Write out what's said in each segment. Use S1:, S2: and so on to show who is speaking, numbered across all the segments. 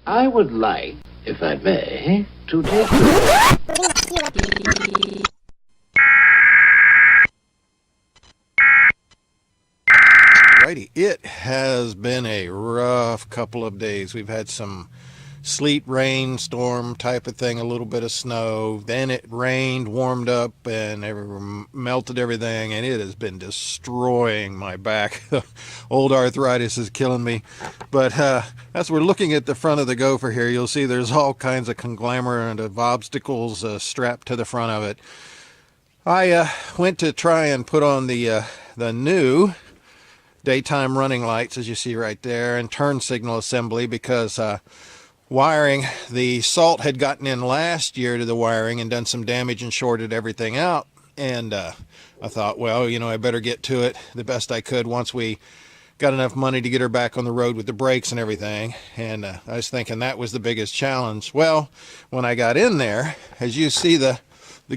S1: I would like, if I may, to take...
S2: Righty, it has been a rough couple of days. We've had some sleet, rain, storm type of thing, a little bit of snow. Then it rained, warmed up, and melted everything, and it has been destroying my back. Old arthritis is killing me. But as we're looking at the front of the Gopher here, you'll see there's all kinds of conglomerate of obstacles strapped to the front of it. I went to try and put on the new daytime running lights, as you see right there, and turn signal assembly, because wiring, the salt had gotten in last year to the wiring and done some damage and shorted everything out. And I thought, well, you know, I better get to it the best I could once we got enough money to get her back on the road with the brakes and everything. And I was thinking that was the biggest challenge. Well, when I got in there, as you see, the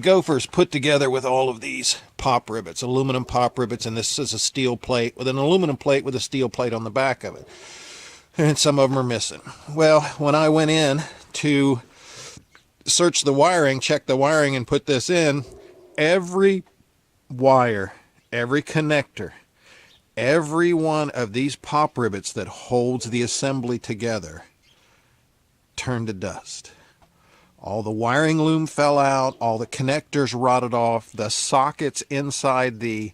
S2: Gopher's put together with all of these pop rivets, aluminum pop rivets, and this is a steel plate with an aluminum plate with a steel plate on the back of it. And some of them are missing. Well, when I went in to search the wiring, check the wiring, and put this in, every wire, every connector, every one of these pop rivets that holds the assembly together turned to dust. All the wiring loom fell out, all the connectors rotted off, the sockets inside the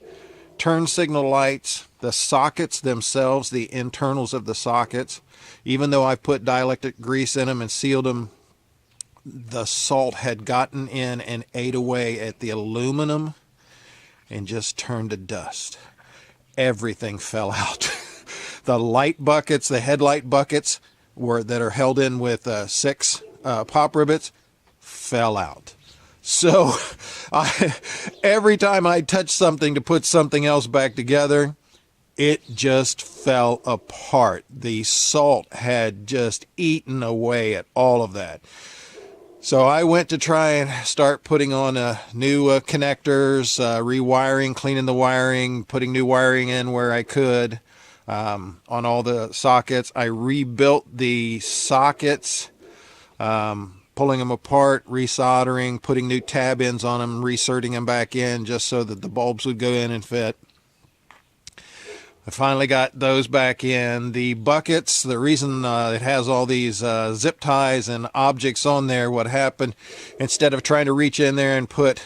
S2: turn signal lights, the sockets themselves, the internals of the sockets, even though I put dielectric grease in them and sealed them, the salt had gotten in and ate away at the aluminum and just turned to dust. Everything fell out. The light buckets, the headlight buckets that are held in with 6 pop rivets fell out. So every time I touched something to put something else back together, it just fell apart. The salt had just eaten away at all of that. So I went to try and start putting on new connectors, rewiring, cleaning the wiring, putting new wiring in where I could on all the sockets. I rebuilt the sockets, pulling them apart, resoldering, putting new tab ends on them, reserting them back in just so that the bulbs would go in and fit. I finally got those back in. The buckets, the reason it has all these zip ties and objects on there, what happened, instead of trying to reach in there and put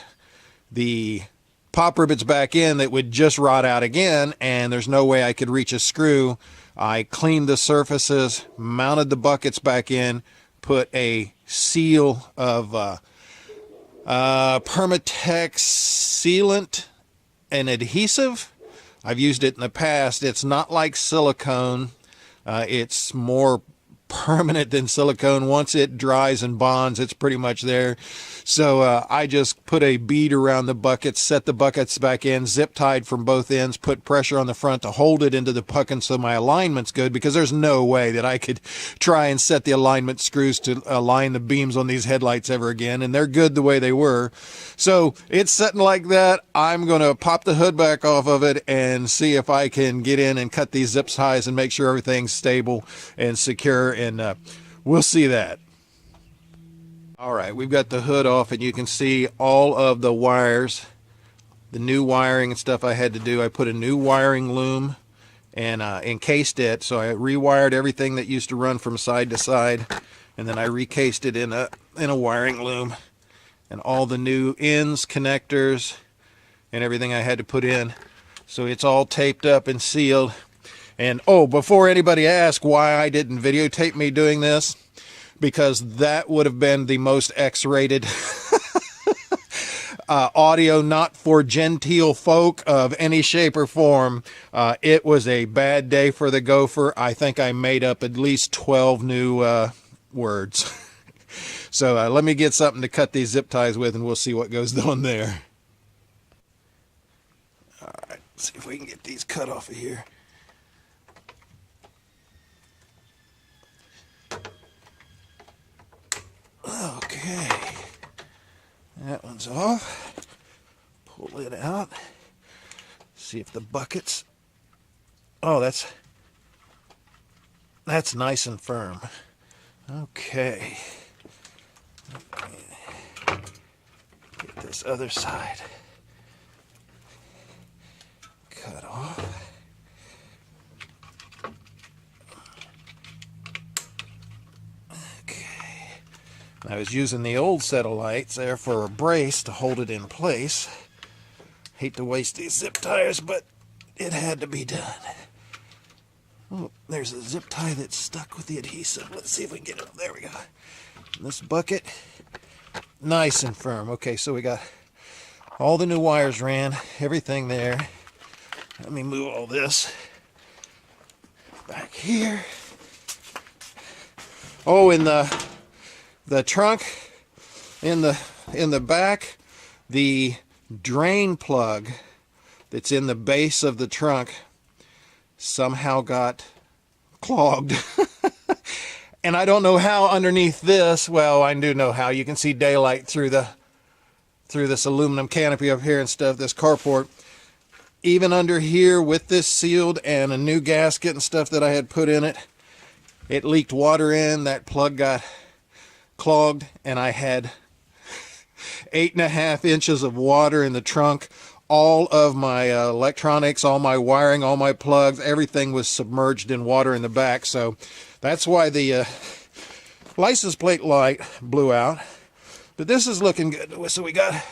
S2: the pop rivets back in, that would just rot out again, and there's no way I could reach a screw. I cleaned the surfaces, mounted the buckets back in, put a seal of Permatex sealant and adhesive. I've used it in the past. It's not like silicone. It's more permanent than silicone. Once it dries and bonds, it's pretty much there. So I just put a bead around the buckets, set the buckets back in, zip tied from both ends, put pressure on the front to hold it into the bucket so my alignment's good, because there's no way that I could try and set the alignment screws to align the beams on these headlights ever again, and they're good the way they were. So it's sitting like that. I'm going to pop the hood back off of it and see if I can get in and cut these zip ties and make sure everything's stable and secure, and we'll see that. All right, we've got the hood off, and you can see all of the wires, the new wiring and stuff I had to do. I put a new wiring loom and encased it. So I rewired everything that used to run from side to side, and then I recased it in a wiring loom, and all the new ends, connectors, and everything I had to put in. So it's all taped up and sealed. And oh, before anybody asks why I didn't videotape me doing this, because that would have been the most X-rated audio, not for genteel folk of any shape or form. It was a bad day for the Gopher. I think I made up at least 12 new words. So let me get something to cut these zip ties with, and we'll see what goes on there. All right, let's see if we can get these cut off of here. Okay, that one's off. Pull it out. See if the buckets. Oh, that's nice and firm. Okay. Get this other side cut off. Okay. I was using the old set of lights there for a brace to hold it in place. Hate to waste these zip ties, but it had to be done. Oh, there's a zip tie that's stuck with the adhesive. Let's see if we can get it. There we go. This bucket, nice and firm. Okay, so we got all the new wires ran, everything there. Let me move all this back here. Oh, in the trunk, in the back, the drain plug that's in the base of the trunk somehow got clogged. And I don't know how underneath this. Well, I do know how. You can see daylight through this aluminum canopy up here and stuff, this carport. Even under here with this sealed and a new gasket and stuff that I had put in it, it leaked water in. That plug got clogged, and I had 8.5 inches of water in the trunk. All of my electronics, all my wiring, all my plugs, everything was submerged in water in the back. So that's why the license plate light blew out. But this is looking good. So we got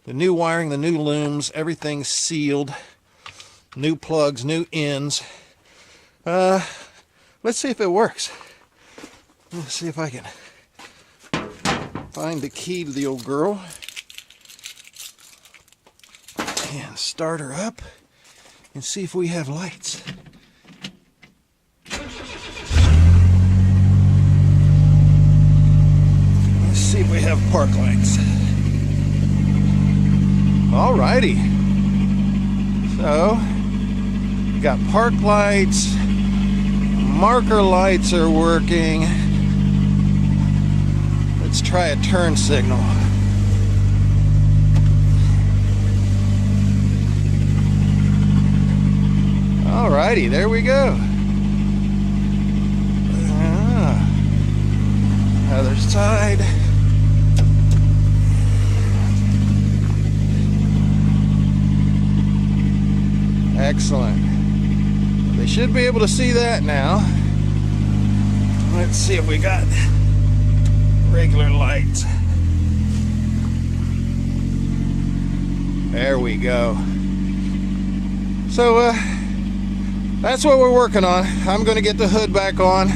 S2: the new wiring, the new looms, everything sealed, new plugs, new ends. Let's see if it works. Let's see if I can find the key to the old girl and start her up and see if we have lights. Let's see if we have park lights. Alrighty. So, we got park lights, marker lights are working. Let's try a turn signal. Alrighty, there we go. Other side. Excellent. They should be able to see that now. Let's see if we got regular lights. There we go. So, that's what we're working on. I'm going to get the hood back on.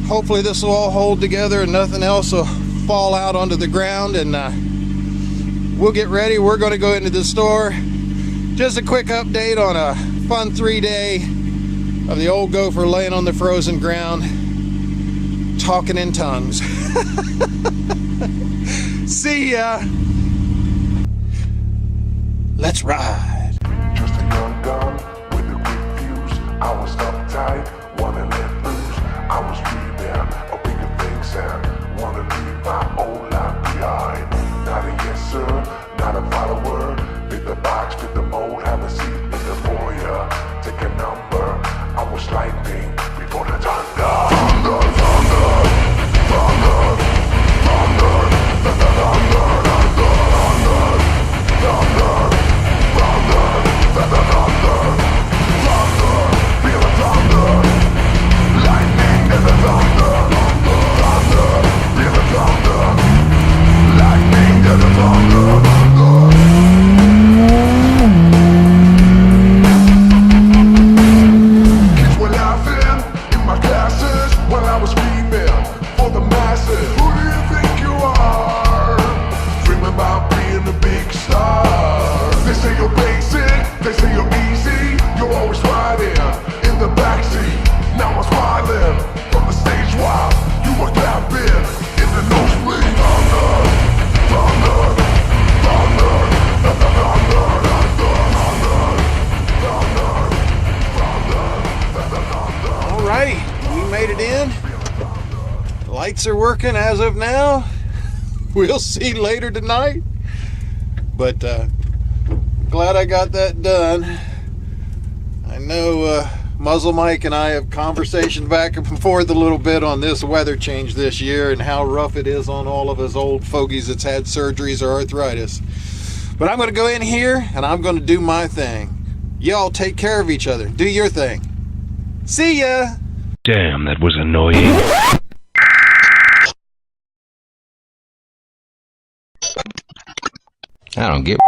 S2: Hopefully this will all hold together and nothing else will fall out onto the ground, and we'll get ready. We're going to go into the store. Just a quick update on a fun 3-day of the old gopher laying on the frozen ground, talking in tongues. See ya. Let's ride.
S3: Just a young gun with a quick fuse. I was uptight, wanna let loose. I was dreaming of bigger things and wanna leave my old life behind. Not a yes sir, not a follower. Fit the box, fit the mold, have a seat in the foyer. Take a number. I was lightning before the thunder. Thunder, thunder, thunder, thunder, thunder, thunder, thunder, thunder, thunder, thunder, thunder, feel the thunder, lightning and the thunder, thunder, feel the thunder, lightning and the thunder. Kids were laughing in my classes while I was screaming for the masses. Who do you think you are? Dreaming about being a big star. They say you're basic, they say you're easy. You're always riding in the backseat. Now I'm smiling from the stage while you were clapping in the nosebleed. Thunder, thunder, thunder, thunder, thunder, thunder, thunder, thunder.
S2: Alrighty, we made it in. Lights are working as of now. We'll see later tonight. But glad I got that done. I know Muzzle Mike and I have conversation back and forth a little bit on this weather change this year and how rough it is on all of us old fogies that's had surgeries or arthritis. But I'm going to go in here and I'm going to do my thing. Y'all take care of each other. Do your thing. See ya!
S4: Damn, that was annoying.
S5: I don't get